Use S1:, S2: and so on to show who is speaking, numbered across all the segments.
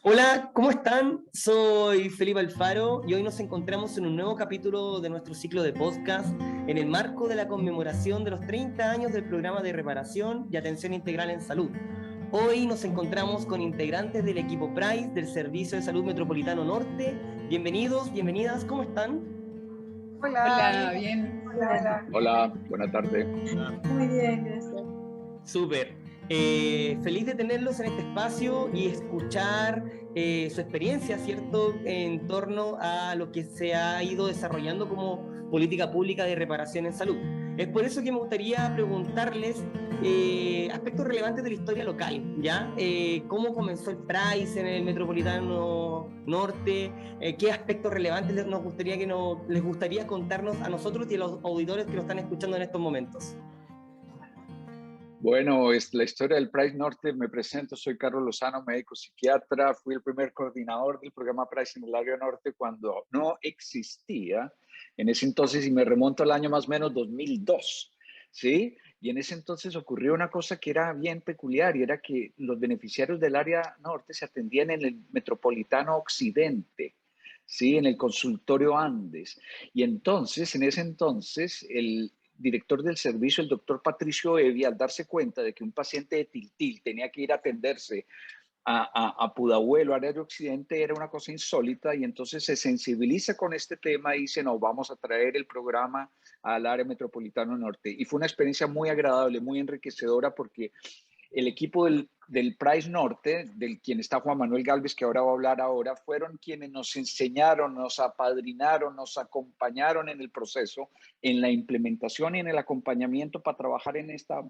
S1: Hola, ¿cómo están? Soy Felipe Alfaro y hoy nos encontramos en un nuevo capítulo de nuestro ciclo de podcast en el marco de la conmemoración de los 30 años del programa de reparación y atención integral en salud. Hoy nos encontramos con integrantes del equipo PRICE del Servicio de Salud Metropolitano Norte. Bienvenidos, bienvenidas, ¿cómo están?
S2: Hola, bien.
S3: Hola, buena tarde.
S2: Muy bien, gracias.
S1: Súper. Feliz de tenerlos en este espacio y escuchar su experiencia, ¿cierto?, en torno a lo que se ha ido desarrollando como política pública de reparación en salud. Es por eso que me gustaría preguntarles aspectos relevantes de la historia local, ¿ya? ¿Cómo comenzó el PRICE en el Metropolitano Norte? ¿Qué aspectos relevantes les gustaría contarnos a nosotros y a los auditores que lo están escuchando en estos momentos?
S3: Bueno, es la historia del PRICE Norte. Me presento, soy Carlos Lozano, médico psiquiatra. Fui el primer coordinador del programa PRICE en el área norte cuando no existía en ese entonces, y me remonto al año más o menos 2002, ¿sí? Y en ese entonces ocurrió una cosa que era bien peculiar, y era que los beneficiarios del área norte se atendían en el Metropolitano Occidente, ¿sí? En el consultorio Andes. Y entonces, en ese entonces, el director del servicio, el doctor Patricio Evi, al darse cuenta de que un paciente de Tiltil tenía que ir a atenderse a Pudahuel, área de Occidente, era una cosa insólita, y entonces se sensibiliza con este tema y dice, no, vamos a traer el programa al área metropolitana norte. Y fue una experiencia muy agradable, muy enriquecedora, porque el equipo del PRICE Norte, del quien está Juan Manuel Galvez, que ahora va a hablar ahora, fueron quienes nos enseñaron, nos apadrinaron, nos acompañaron en el proceso, en la implementación y en el acompañamiento para trabajar en esta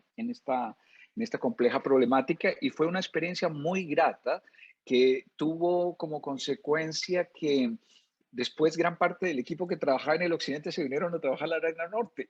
S3: compleja problemática, y fue una experiencia muy grata que tuvo como consecuencia que después gran parte del equipo que trabajaba en el occidente se vinieron a trabajar en la arena norte.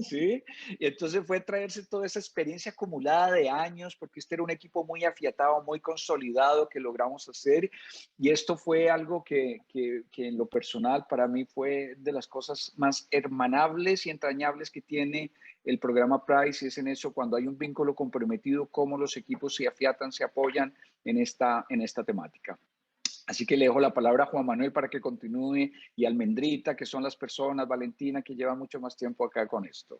S3: ¿Sí? Y entonces fue traerse toda esa experiencia acumulada de años, porque este era un equipo muy afiatado, muy consolidado que logramos hacer, y esto fue algo que en lo personal para mí fue de las cosas más hermanables y entrañables que tiene el programa PRICE, y es en eso, cuando hay un vínculo comprometido, cómo los equipos se afiatan, se apoyan en esta temática. Así que le dejo la palabra a Juan Manuel para que continúe, y a Almendrita, que son las personas, Valentina, que lleva mucho más tiempo acá con esto.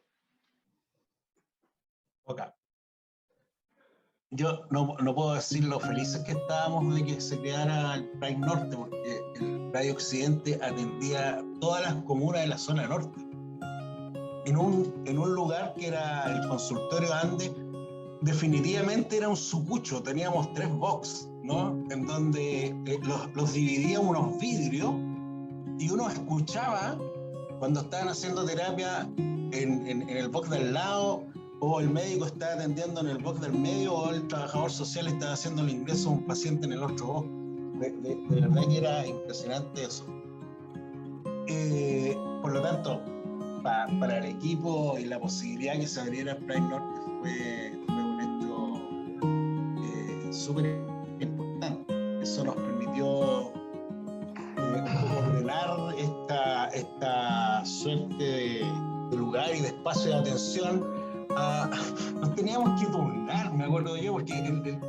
S4: Ok. Yo no puedo decir lo felices que estábamos de que se creara el PRICE Norte, porque el PRICE Occidente atendía todas las comunas de la zona norte. En un lugar que era el consultorio Andes, definitivamente era un sucucho, teníamos 3 box, ¿no? En donde los dividía unos vidrios, y uno escuchaba cuando estaban haciendo terapia en el box del lado, o el médico estaba atendiendo en el box del medio, o el trabajador social estaba haciendo el ingreso a un paciente en el otro box. De verdad que era impresionante eso. Por lo tanto, para el equipo y la posibilidad que se abriera el PRICE Norte fue un hecho súper importante. Eso nos permitió ordenar esta suerte de lugar y de espacio de atención. Nos teníamos que turnar, me acuerdo yo, porque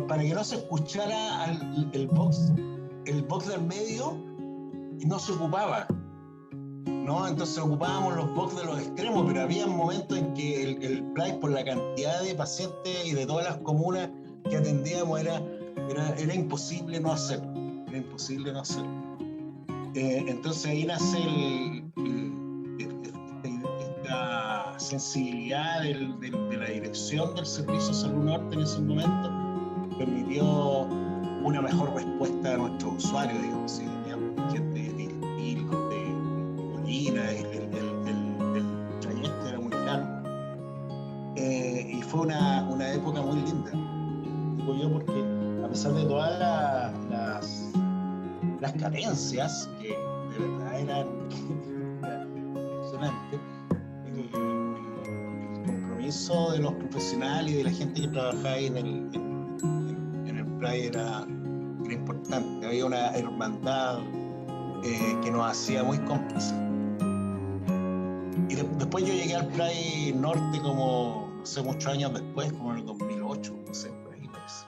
S4: para que no se escuchara el box del medio no se ocupaba, ¿no? Entonces ocupábamos los box de los extremos, pero había momentos en que el PRICE, por la cantidad de pacientes y de todas las comunas que atendíamos, era imposible no hacerlo. Era imposible no hacerlo. Entonces ahí nace esta sensibilidad de la dirección del Servicio de Salud Norte en ese momento, permitió una mejor respuesta a nuestros usuarios, digamos, si teníamos gente de Tiltil, de Molina, el trayecto era muy largo. Y fue una época muy linda, digo yo, porque a pesar de todas las carencias, que de verdad eran impresionantes, el compromiso de los profesionales y de la gente que trabajaba ahí en el PRICE era importante. Había una hermandad que nos hacía muy cómplices. Y después yo llegué al PRICE Norte como, no sé, muchos años después, como en el 2008, no sé, por ahí parece.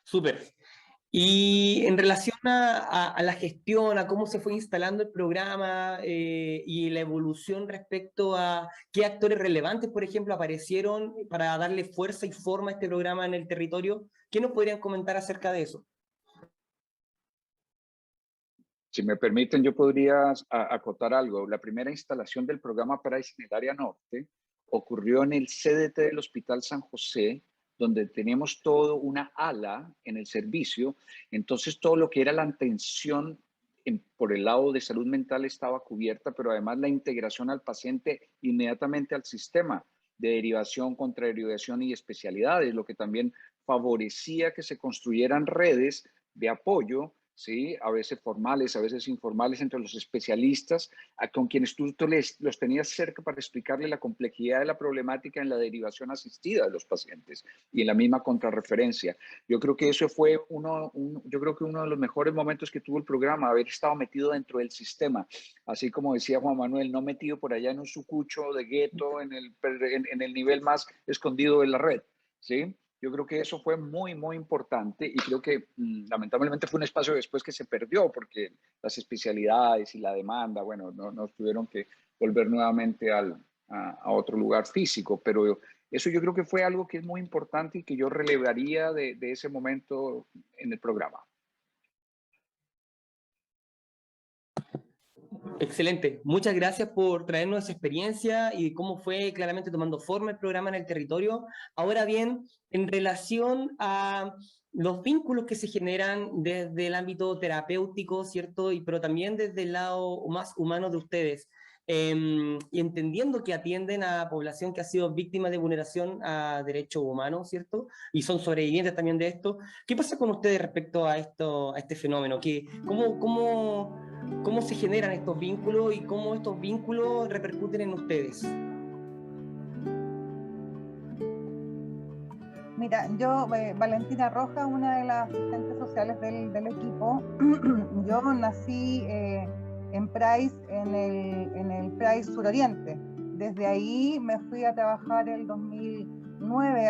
S1: Súper. Y en relación a la gestión, a cómo se fue instalando el programa y la evolución respecto a qué actores relevantes, por ejemplo, aparecieron para darle fuerza y forma a este programa en el territorio, ¿qué nos podrían comentar acerca de eso?
S3: Si me permiten, yo podría acotar algo. La primera instalación del programa PRICE en el área norte ocurrió en el CDT del Hospital San José, donde teníamos todo una ala en el servicio. Entonces, todo lo que era la atención por el lado de salud mental estaba cubierta, pero además la integración al paciente inmediatamente al sistema de derivación, contraderivación y especialidades, lo que también favorecía que se construyeran redes de apoyo, ¿sí? A veces formales, a veces informales, entre los especialistas, con quienes tú los tenías cerca para explicarle la complejidad de la problemática en la derivación asistida de los pacientes y en la misma contrarreferencia. Yo creo que eso fue uno de los mejores momentos que tuvo el programa, haber estado metido dentro del sistema, así como decía Juan Manuel, no metido por allá en un sucucho de gueto en el nivel más escondido de la red, ¿sí? Yo creo que eso fue muy, muy importante y creo que lamentablemente fue un espacio después que se perdió porque las especialidades y la demanda, bueno, no tuvieron que volver nuevamente a otro lugar físico, pero eso yo creo que fue algo que es muy importante y que yo relevaría de ese momento en el programa.
S1: Excelente. Muchas gracias por traernos esa experiencia y cómo fue claramente tomando forma el programa en el territorio. Ahora bien, en relación a los vínculos que se generan desde el ámbito terapéutico, ¿cierto? Pero también desde el lado más humano de ustedes, y entendiendo que atienden a población que ha sido víctima de vulneración a derechos humanos, ¿cierto? Y son sobrevivientes también de esto. ¿Qué pasa con ustedes respecto a este fenómeno? ¿Cómo se generan estos vínculos y cómo estos vínculos repercuten en ustedes?
S2: Mira, yo, Valentina Rojas, una de las asistentes sociales del equipo, yo nací en Price, en el Price Suroriente. Desde ahí me fui a trabajar el 2009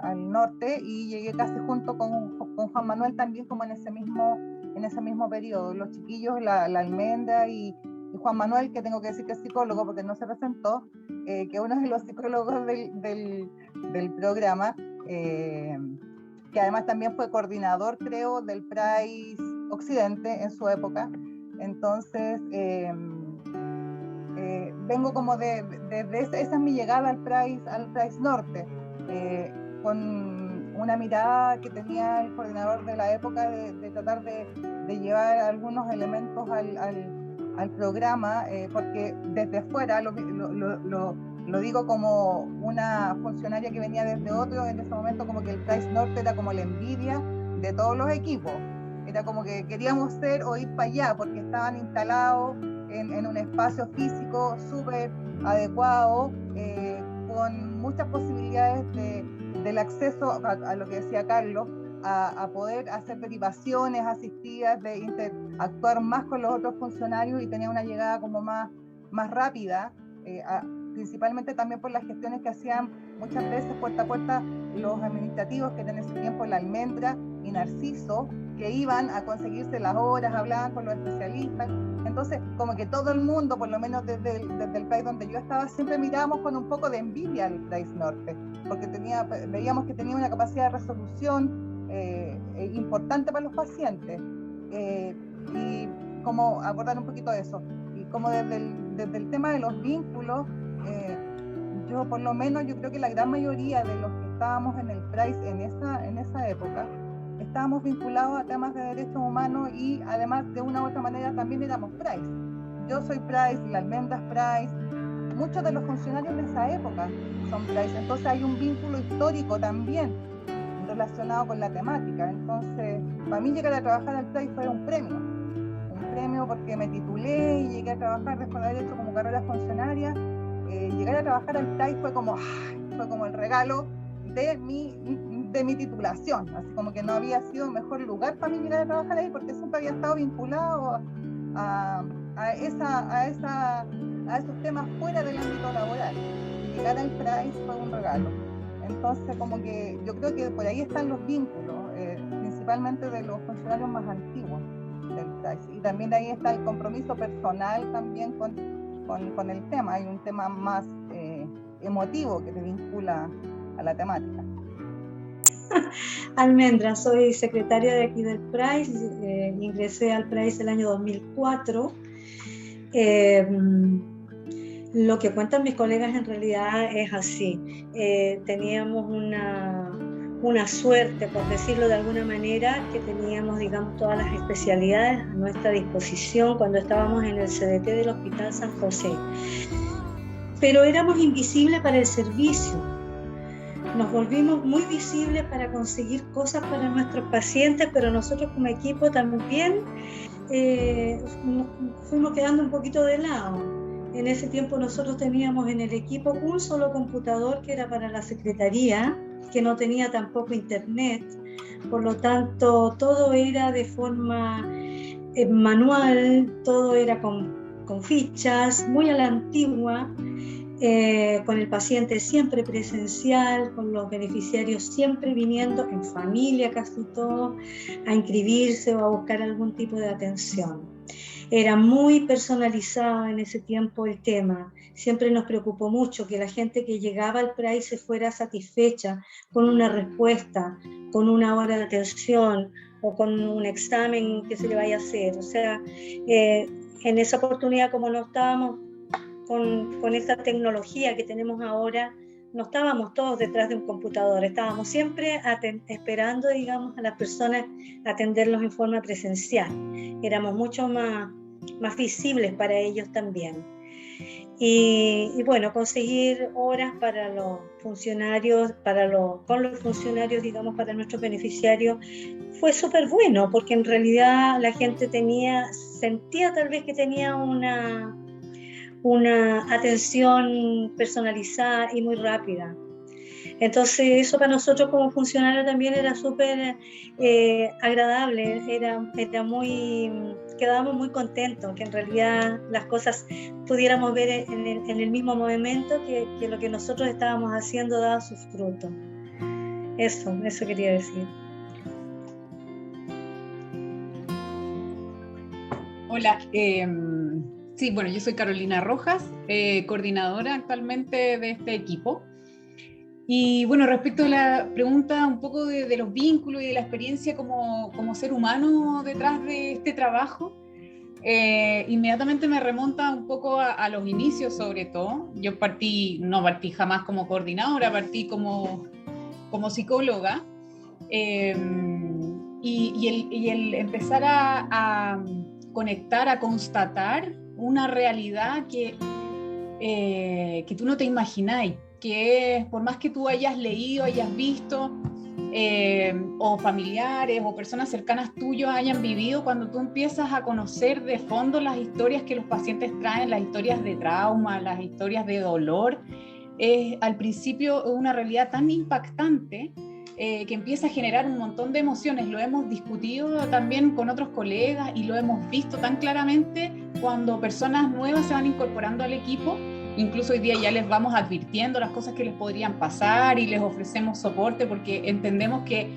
S2: al norte y llegué casi junto con Juan Manuel también como en ese mismo periodo. Los chiquillos, la Almendra y Juan Manuel, que tengo que decir que es psicólogo porque no se presentó, que uno de los psicólogos del programa, que además también fue coordinador, creo, del PRICE Occidente en su época. Entonces, vengo como esa es mi llegada al PRICE Norte, con una mirada que tenía el coordinador de la época de tratar de llevar algunos elementos al programa, porque desde fuera lo digo como una funcionaria que venía desde otro, en ese momento como que el PRICE Norte era como la envidia de todos los equipos, era como que queríamos ser o ir para allá porque estaban instalados en un espacio físico súper adecuado, con muchas posibilidades del acceso a lo que decía Carlos, a poder hacer derivaciones asistidas, de interactuar más con los otros funcionarios y tener una llegada como más rápida, principalmente también por las gestiones que hacían muchas veces puerta a puerta los administrativos, que en ese tiempo la Almendra y Narciso, que iban a conseguirse las horas, hablaban con los especialistas. Entonces, como que todo el mundo, por lo menos desde el país donde yo estaba, siempre mirábamos con un poco de envidia al PRICE Norte, porque veíamos que tenía una capacidad de resolución importante para los pacientes, y como abordar un poquito eso, y como desde el tema de los vínculos, yo por lo menos, yo creo que la gran mayoría de los que estábamos en el PRICE en esa época, estábamos vinculados a temas de derechos humanos y además de una u otra manera también éramos PRICE. Yo soy PRICE, la Almendra es PRICE, muchos de los funcionarios de esa época son PRICE, entonces hay un vínculo histórico también relacionado con la temática. Entonces, para mí llegar a trabajar al PRICE fue un premio porque me titulé y llegué a trabajar después de haber hecho como carrera funcionaria. Llegar a trabajar al PRICE fue como el regalo de mi titulación, así como que no había sido mejor lugar para mí llegar a trabajar ahí porque siempre había estado vinculado a esos temas fuera del ámbito laboral. Llegar al PRICE fue un regalo. Entonces, como que yo creo que por ahí están los vínculos, principalmente de los funcionarios más antiguos del PRAIS. Y también ahí está el compromiso personal también con el tema. Hay un tema más emotivo que te vincula a la temática.
S5: Almendra, soy secretaria de aquí del PRAIS, ingresé al PRAIS el año 2004. Lo que cuentan mis colegas en realidad es así. Teníamos una suerte, por decirlo de alguna manera, que teníamos, digamos, todas las especialidades a nuestra disposición cuando estábamos en el CDT del Hospital San José. Pero éramos invisibles para el servicio. Nos volvimos muy visibles para conseguir cosas para nuestros pacientes, pero nosotros como equipo también fuimos quedando un poquito de lado. En ese tiempo nosotros teníamos en el equipo un solo computador que era para la secretaría, que no tenía tampoco internet, por lo tanto todo era de forma manual, todo era con fichas, muy a la antigua, con el paciente siempre presencial, con los beneficiarios siempre viniendo en familia casi todo, a inscribirse o a buscar algún tipo de atención. Era muy personalizado en ese tiempo el tema. Siempre nos preocupó mucho que la gente que llegaba al PRAIS se fuera satisfecha con una respuesta, con una hora de atención o con un examen que se le vaya a hacer. O sea, en esa oportunidad, como no estábamos con esta tecnología que tenemos ahora, no estábamos todos detrás de un computador, estábamos siempre esperando, digamos, a las personas atenderlos en forma presencial. Éramos mucho más visibles para ellos también. Y bueno, conseguir horas para los funcionarios, con los funcionarios, digamos, para nuestros beneficiarios, fue súper bueno, porque en realidad la gente sentía tal vez que tenía una atención personalizada y muy rápida. Entonces eso para nosotros como funcionarios también era súper agradable, quedábamos muy contentos que en realidad las cosas pudiéramos ver en el mismo momento que lo que nosotros estábamos haciendo daba sus frutos. Eso quería decir.
S6: Hola, sí, bueno, yo soy Carolina Rojas, coordinadora actualmente de este equipo. Y bueno, respecto a la pregunta un poco de los vínculos y de la experiencia como ser humano detrás de este trabajo, inmediatamente me remonta un poco a los inicios sobre todo. Yo no partí jamás como coordinadora, partí como psicóloga. Y el empezar a conectar, a constatar una realidad que tú no te imagináis, que es, por más que tú hayas leído, hayas visto, o familiares o personas cercanas tuyos hayan vivido, cuando tú empiezas a conocer de fondo las historias que los pacientes traen, las historias de trauma, las historias de dolor, es al principio una realidad tan impactante que empieza a generar un montón de emociones. Lo hemos discutido también con otros colegas y lo hemos visto tan claramente cuando personas nuevas se van incorporando al equipo. Incluso hoy día ya les vamos advirtiendo las cosas que les podrían pasar y les ofrecemos soporte porque entendemos que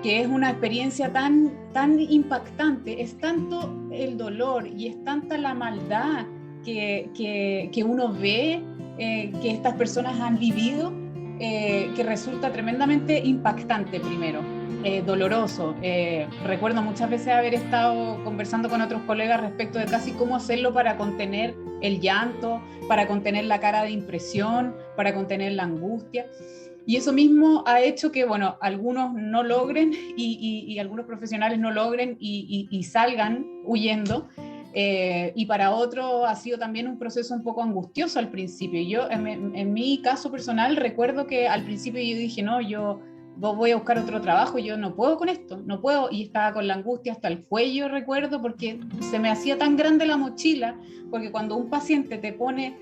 S6: es una experiencia tan impactante, es tanto el dolor y es tanta la maldad que uno ve que estas personas han vivido, que resulta tremendamente impactante primero, doloroso. Recuerdo muchas veces haber estado conversando con otros colegas respecto de casi cómo hacerlo para contener el llanto, para contener la cara de impresión, para contener la angustia. Y eso mismo ha hecho que, bueno, algunos no logren y algunos profesionales no logren y salgan huyendo. Y para otros ha sido también un proceso un poco angustioso al principio. Yo, en mi caso personal, recuerdo que al principio yo dije, no, yo voy a buscar otro trabajo, yo no puedo con esto, no puedo, y estaba con la angustia hasta el cuello, recuerdo, porque se me hacía tan grande la mochila, porque cuando un paciente te pone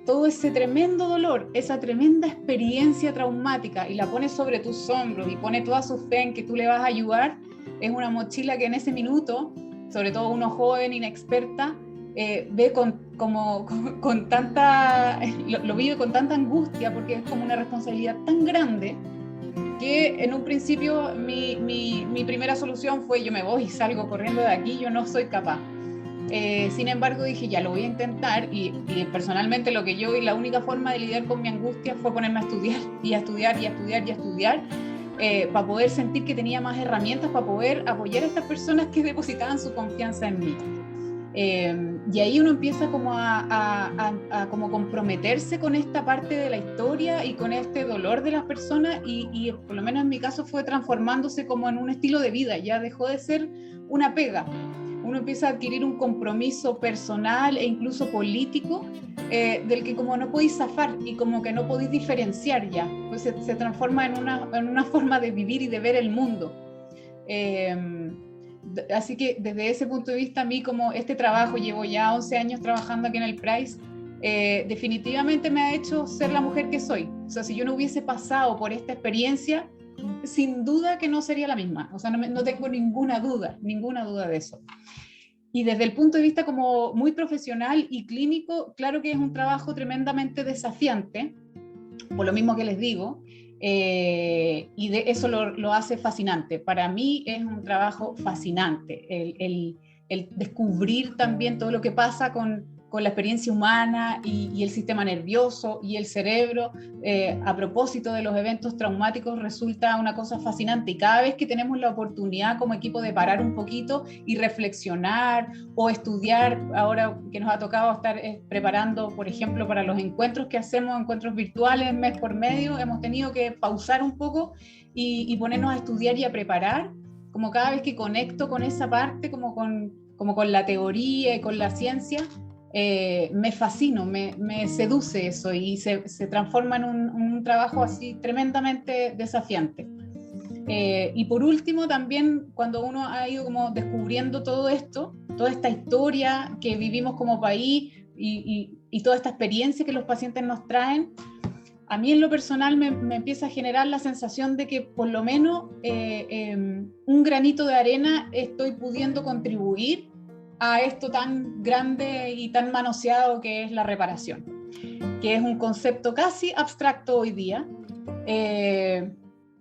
S6: todo ese tremendo dolor, esa tremenda experiencia traumática y la pone sobre tus hombros y pone toda su fe en que tú le vas a ayudar, es una mochila que en ese minuto, sobre todo uno joven, inexperta, ve con tanta, lo vive con tanta angustia, porque es como una responsabilidad tan grande, que en un principio mi primera solución fue: yo me voy y salgo corriendo de aquí, yo no soy capaz. Sin embargo, dije, ya lo voy a intentar, y personalmente lo que yo vi, la única forma de lidiar con mi angustia fue ponerme a estudiar, y a estudiar, y a estudiar, y a estudiar, para poder sentir que tenía más herramientas para poder apoyar a estas personas que depositaban su confianza en mí. Y ahí uno empieza como a como comprometerse con esta parte de la historia y con este dolor de las personas, y por lo menos en mi caso fue transformándose como en un estilo de vida, ya dejó de ser una pega. Uno empieza a adquirir un compromiso personal e incluso político, del que como no podéis zafar y como que no podéis diferenciar ya, pues se transforma en una forma de vivir y de ver el mundo. Así que desde ese punto de vista, a mí, como este trabajo, llevo ya 11 años trabajando aquí en el PRAIS, definitivamente me ha hecho ser la mujer que soy. O sea, si yo no hubiese pasado por esta experiencia, sin duda que no sería la misma. O sea, no tengo ninguna duda de eso. Y desde el punto de vista como muy profesional y clínico, claro que es un trabajo tremendamente desafiante, por lo mismo que les digo, y eso lo hace fascinante. Para mí es un trabajo fascinante, el descubrir también todo lo que pasa con la experiencia humana y el sistema nervioso y el cerebro, a propósito de los eventos traumáticos, resulta una cosa fascinante. Y cada vez que tenemos la oportunidad como equipo de parar un poquito y reflexionar o estudiar, ahora que nos ha tocado estar preparando, por ejemplo, para los encuentros que hacemos, encuentros virtuales mes por medio, hemos tenido que pausar un poco y ponernos a estudiar y a preparar. Como cada vez que conecto con esa parte, como con la teoría y con la ciencia, me fascino, me seduce eso, y se transforma en un trabajo así tremendamente desafiante. Y por último, también cuando uno ha ido como descubriendo todo esto, toda esta historia que vivimos como país y toda esta experiencia que los pacientes nos traen, a mí en lo personal me empieza a generar la sensación de que por lo menos un granito de arena estoy pudiendo contribuir a esto tan grande y tan manoseado que es la reparación, que es un concepto casi abstracto hoy día,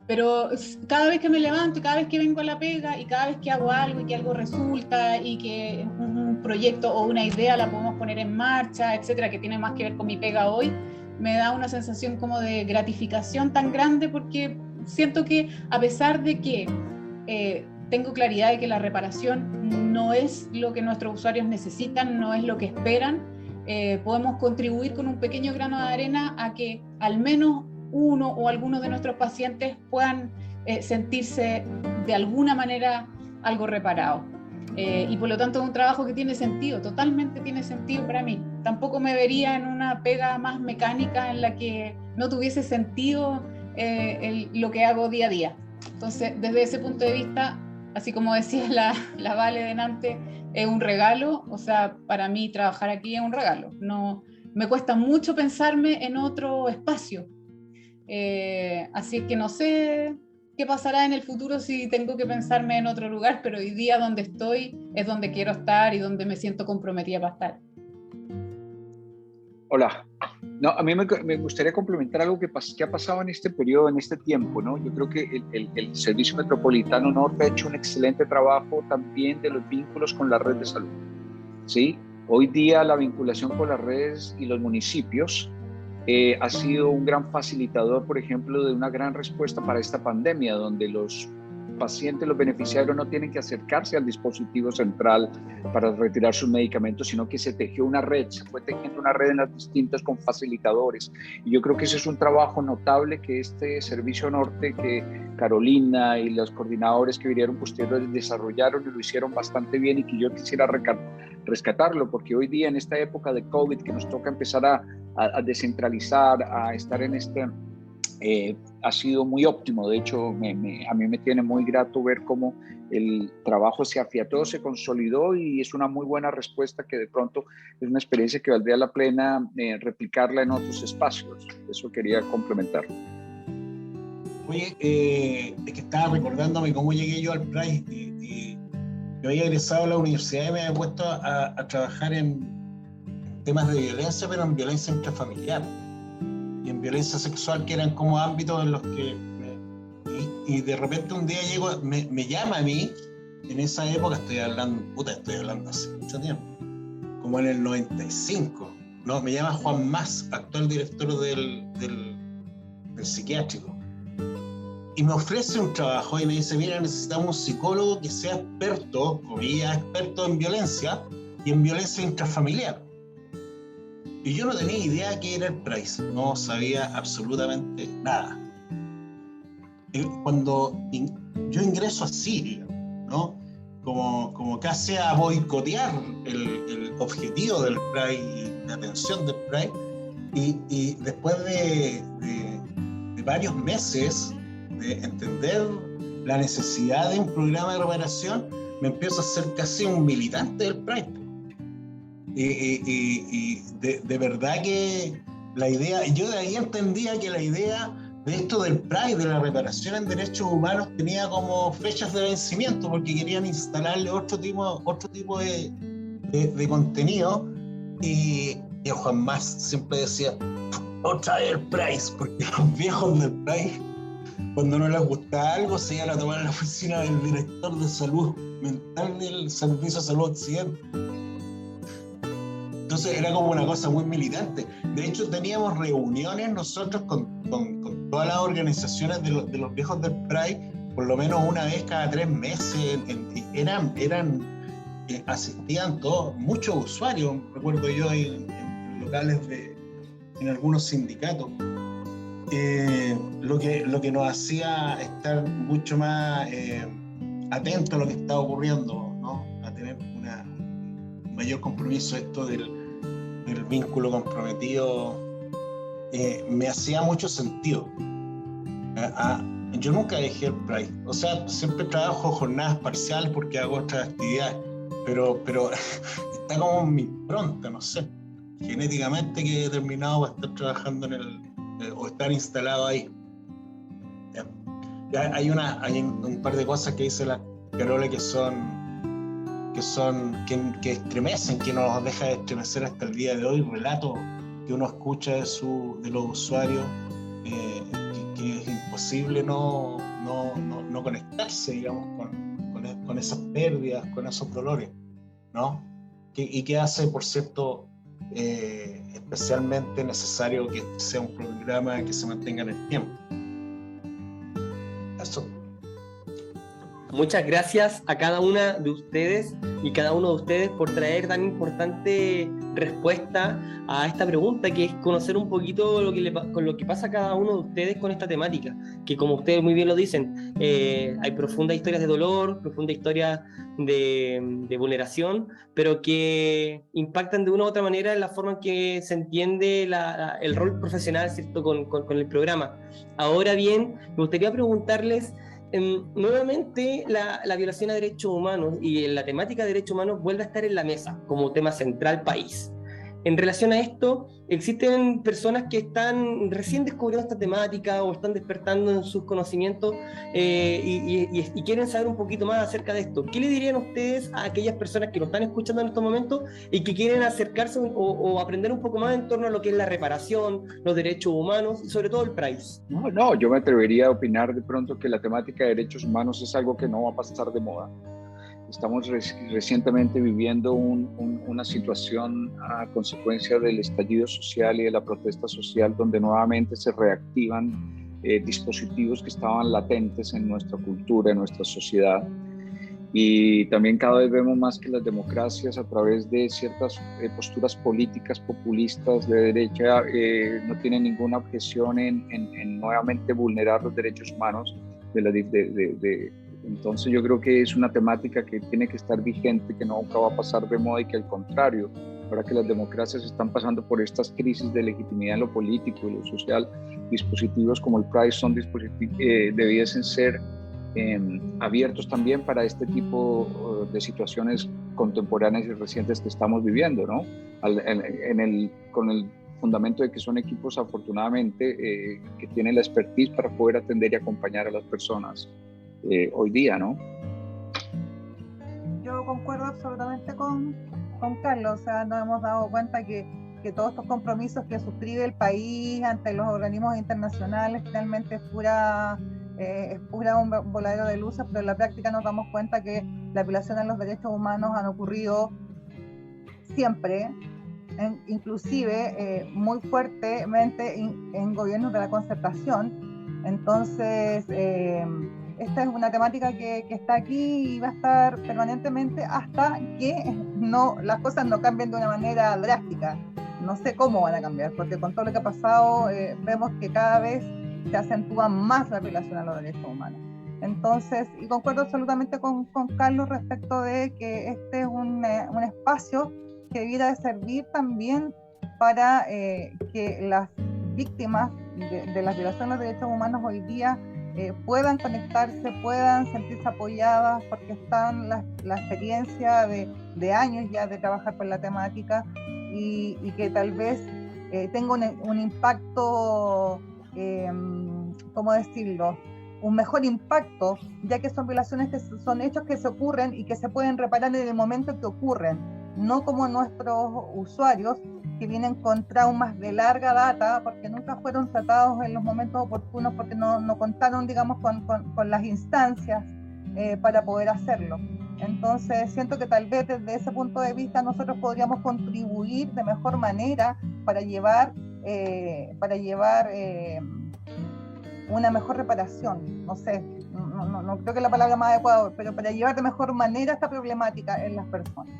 S6: pero cada vez que me levanto, cada vez que vengo a la pega y cada vez que hago algo y que algo resulta y que un proyecto o una idea la podemos poner en marcha, etcétera, que tiene más que ver con mi pega hoy, me da una sensación como de gratificación tan grande, porque siento que, a pesar de que tengo claridad de que la reparación no es lo que nuestros usuarios necesitan, no es lo que esperan, podemos contribuir con un pequeño grano de arena a que al menos uno o algunos de nuestros pacientes puedan sentirse de alguna manera algo reparado. Y por lo tanto es un trabajo que tiene sentido, totalmente tiene sentido para mí. Tampoco me vería en una pega más mecánica en la que no tuviese sentido lo que hago día a día. Entonces, desde ese punto de vista, así como decía la Vale delante, es un regalo. O sea, para mí trabajar aquí es un regalo. No, me cuesta mucho pensarme en otro espacio. Así que no sé qué pasará en el futuro si tengo que pensarme en otro lugar, pero hoy día donde estoy es donde quiero estar y donde me siento comprometida para estar.
S3: Hola. No, a mí me gustaría complementar algo que ha pasado en este periodo, en este tiempo, ¿no? Yo creo que el Servicio Metropolitano Norte ha hecho un excelente trabajo también de los vínculos con la red de salud, ¿sí? Hoy día la vinculación con las redes y los municipios ha sido un gran facilitador, por ejemplo, de una gran respuesta para esta pandemia, donde los pacientes, los beneficiarios no tienen que acercarse al dispositivo central para retirar sus medicamentos, sino que se tejió una red, se fue tejiendo una red en las distintas con facilitadores. Y yo creo que ese es un trabajo notable que este Servicio Norte, que Carolina y los coordinadores que vinieron posteriores desarrollaron y lo hicieron bastante bien, y que yo quisiera rescatarlo, porque hoy día en esta época de COVID que nos toca empezar a descentralizar, a estar en este... ha sido muy óptimo. De hecho, a mí me tiene muy grato ver cómo el trabajo se afiató, se consolidó, y es una muy buena respuesta que de pronto es una experiencia que valdría la pena replicarla en otros espacios. Eso quería complementar.
S4: Oye, es que estaba recordándome cómo llegué yo al PRAIS. yo había egresado a la universidad y me había puesto a trabajar en temas de violencia, pero en violencia intrafamiliar y en violencia sexual, que eran como ámbitos en los que y de repente un día me llama a mí, en esa época estoy hablando hace mucho tiempo, como en el 95, ¿no? Me llama Juan Mas, actual director del psiquiátrico, y me ofrece un trabajo y me dice, mira, necesitamos un psicólogo que sea experto en violencia y en violencia intrafamiliar. Y yo no tenía idea qué era el PRAIS, no sabía absolutamente nada. Cuando yo ingreso así, ¿no? Como casi a boicotear el objetivo del PRAI y la atención del PRAI, y después de varios meses de entender la necesidad de un programa de reparación, me empiezo a ser casi un militante del PRAI. Y de verdad que la idea, yo de ahí entendía que la idea de esto del PRAI, de la reparación en derechos humanos, tenía como fechas de vencimiento, porque querían instalarle otro tipo de contenido, y Juan Mas siempre decía, otra vez el PRAI, porque los viejos del PRAI, cuando no les gustaba algo, se iban a tomar en la oficina del director de salud mental del Servicio de Salud Occidente. Entonces era como una cosa muy militante. De hecho, teníamos reuniones nosotros con todas las organizaciones de los viejos del PRAI, por lo menos una vez cada 3 meses. Asistían todos, muchos usuarios, recuerdo yo, en locales en algunos sindicatos. Lo que nos hacía estar mucho más atentos a lo que estaba ocurriendo, ¿no? A tener un mayor compromiso. Esto del vínculo comprometido me hacía mucho sentido. Yo nunca dejé el PRAI, o sea, siempre trabajo jornadas parciales porque hago otras actividades, pero está como en mi impronta, no sé, genéticamente que he determinado para estar trabajando o estar instalado ahí. Ya hay un par de cosas que dice la Carola que estremecen, que nos deja de estremecer hasta el día de hoy. Relatos que uno escucha de los usuarios, que es imposible no conectarse, digamos, con esas pérdidas, con esos dolores, ¿no? Y que hace, por cierto, especialmente necesario que sea un programa que se mantenga en el tiempo. Eso.
S1: Muchas gracias a cada una de ustedes y cada uno de ustedes por traer tan importante respuesta a esta pregunta, que es conocer un poquito con lo que pasa a cada uno de ustedes con esta temática, que como ustedes muy bien lo dicen, hay profundas historias de dolor, profundas historias de vulneración, pero que impactan de una u otra manera en la forma en que se entiende el rol profesional, ¿cierto?, con el programa. Ahora bien, me gustaría preguntarles, nuevamente la violación a derechos humanos y la temática de derechos humanos vuelve a estar en la mesa como tema central país. En relación a esto, existen personas que están recién descubriendo esta temática o están despertando en sus conocimientos y quieren saber un poquito más acerca de esto. ¿Qué le dirían ustedes a aquellas personas que nos están escuchando en estos momentos y que quieren acercarse o aprender un poco más en torno a lo que es la reparación, los derechos humanos y sobre todo el PRAIS?
S3: No, yo me atrevería a opinar de pronto que la temática de derechos humanos es algo que no va a pasar de moda. Estamos recientemente viviendo una situación a consecuencia del estallido social y de la protesta social, donde nuevamente se reactivan dispositivos que estaban latentes en nuestra cultura, en nuestra sociedad. Y también cada vez vemos más que las democracias, a través de ciertas posturas políticas populistas de derecha, no tienen ninguna objeción en nuevamente vulnerar los derechos humanos entonces yo creo que es una temática que tiene que estar vigente, que nunca va a pasar de moda, y que al contrario, ahora que las democracias están pasando por estas crisis de legitimidad en lo político y lo social, dispositivos como el PRAIS debiesen ser abiertos también para este tipo de situaciones contemporáneas y recientes que estamos viviendo, ¿no? Con el fundamento de que son equipos, afortunadamente, que tienen la expertise para poder atender y acompañar a las personas hoy día, ¿no?
S2: yo concuerdo absolutamente con Carlos, o sea, nos hemos dado cuenta que todos estos compromisos que suscribe el país ante los organismos internacionales finalmente es pura un voladero de luces, pero en la práctica nos damos cuenta que la violación a los derechos humanos han ocurrido siempre, inclusive muy fuertemente en gobiernos de la concertación. Entonces, esta es una temática que está aquí y va a estar permanentemente hasta que las cosas no cambien de una manera drástica. No sé cómo van a cambiar, porque con todo lo que ha pasado vemos que cada vez se acentúa más la violación a los derechos humanos. Entonces, y concuerdo absolutamente con Carlos respecto de que este es un espacio que debiera de servir también para que las víctimas de las violaciones de los derechos humanos hoy día puedan conectarse, puedan sentirse apoyadas, porque están la experiencia de años ya de trabajar con la temática y que tal vez tenga un impacto, ¿cómo decirlo?, un mejor impacto, ya que son violaciones que son hechos que se ocurren y que se pueden reparar en el momento que ocurren, no como nuestros usuarios que vienen con traumas de larga data porque nunca fueron tratados en los momentos oportunos, porque no contaron, digamos, con las instancias para poder hacerlo. Entonces siento que tal vez desde ese punto de vista nosotros podríamos contribuir de mejor manera para llevar una mejor reparación, no sé, no creo que la palabra más adecuada, pero para llevar de mejor manera esta problemática en las personas.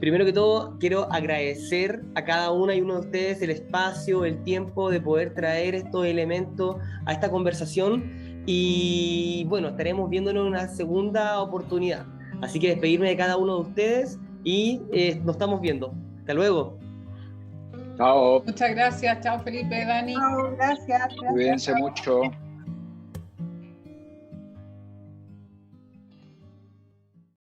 S1: Primero que todo, quiero agradecer a cada una y uno de ustedes el espacio, el tiempo de poder traer estos elementos a esta conversación y bueno, estaremos viéndonos en una segunda oportunidad. Así que despedirme de cada uno de ustedes y nos estamos viendo. Hasta luego.
S3: Chao.
S6: Muchas gracias. Chao, Felipe, Dani.
S2: Chao, gracias.
S3: Cuídense mucho.